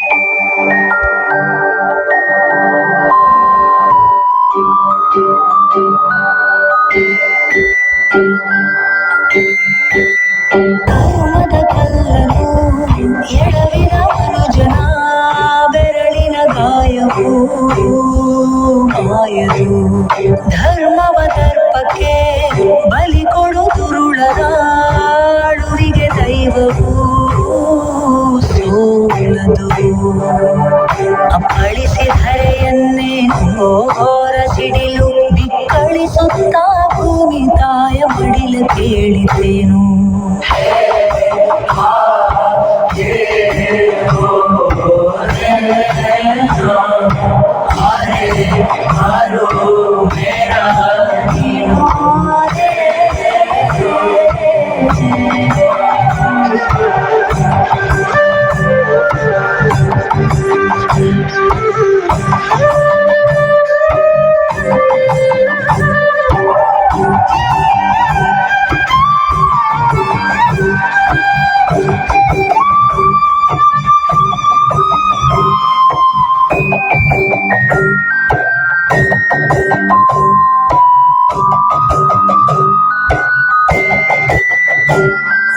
ಧರ್ಮದ ಕಲ್ಲನು ಎಡವಿದ ಮನುಜನ ಬೆರಳಿನ ಗಾಯವು ಮಾಯದು. ಧರ್ಮವ ದರ್ಪಕ್ಕೆ ಬಲಿ ಕೊಡು ದುರುಳನ ಅಳುವಿಗೆ ದೈವವು ಸೋಲದು. ಅಪ್ಪಳಿಸಿ ಧರೆಯನ್ನೇ ಘೋರ ಸಿಡಿಲು ಬಿಕ್ಕಳಿಸುತ್ತ ಭೂಮಿ ತಾಯ ಮಡಿಲ ಕೇಳಿದ್ದೇನು.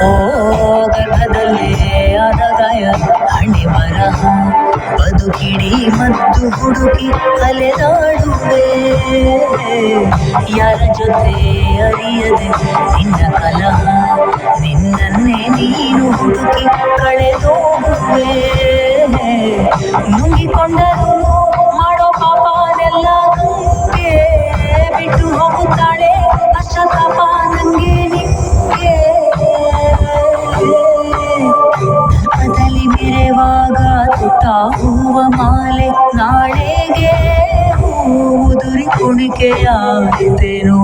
ಓ ಗರ್ಭದಲ್ಲೇ ಆದ ಗಾಯ ಹಣೆ ಬರಹ ಬದುಕಿಡಿ ಮತ್ತು ಹುಡುಕಿ ಅಲೆದಾಡುವೆ. ಯಾರ ಜೊತೆ ಅರಿಯದೆ ನಿನ್ನ ಕಲಹ ನಿನ್ನನ್ನೇ ನೀನು ಹುಡುಕಿ ಕಳೆದೋಗುವೆ. ನುಂಗಿಕೊಂಡರೂ ಮಾಡೋ ಪಾಪನೆಲ್ಲ ಗಂಗೆ ಬಿಟ್ಟು ಹೋಗುತ್ತಾಳೆ ಪಶ್ಚಾತ್ತಾಪ ನಂಗೆ ನಿಂಗೆ. ಅದಲಿ ಮೆರೆವಾಗ ತುಟ್ಟ ಹೂವ ಮಾಲೆ ನಾಳೆಗೆ ಉದುರಿ ಕುಣಿಕೆಯಾಯಿತೇನು.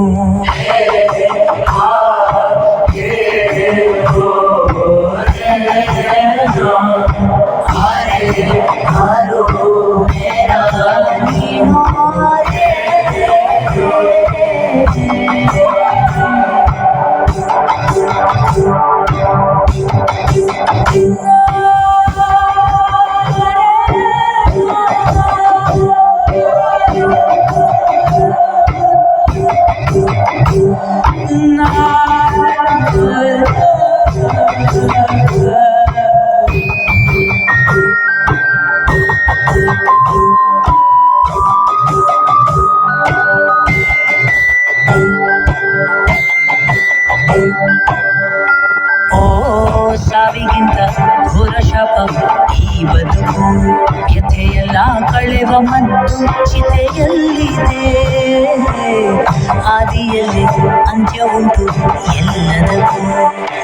ಓ ಸಾವಿಗಿಂತ ಘೋರ ಶಾಪ ಈ ಬದುಕು. ವ್ಯಥೆಯೆಲ್ಲ ಕಳೆವ ಮತ್ತು ಚಿತೆಯಲ್ಲಿದೆ. ಆದಿಯಲ್ಲಿ ಅಂತ್ಯ ಉಂಟು ಎಲ್ಲದಕ್ಕೂ.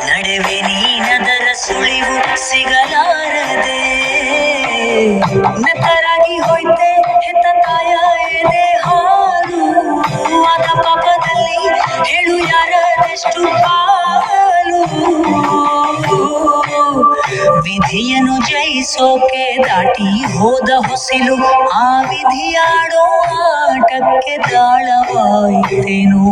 ನಡೆವೆ ನೀನದರ ಸುಳಿವು ಸಿಗಲಾರದೆ. ನಕ್ಕರಾಗಿ ಹೋಯ್ತೆ ಹೆತ್ತ ತಾಯ ಎದೆ ಹಾಲು. ಆದ ಪಾಪದಲ್ಲಿ ಹೇಳು ಯಾರದೆಷ್ಟು ಪಾಲು. ವಿಧಿಯನ್ನು ಜಯಿಸೋಕೆ ದಾಟಿ ಹೋದ ಹೊಸಿಲು ಆ ವಿಧಿಯಾಡೋ ಆಟಕ್ಕೆ ತಾಳವಾಯಿತೇನು.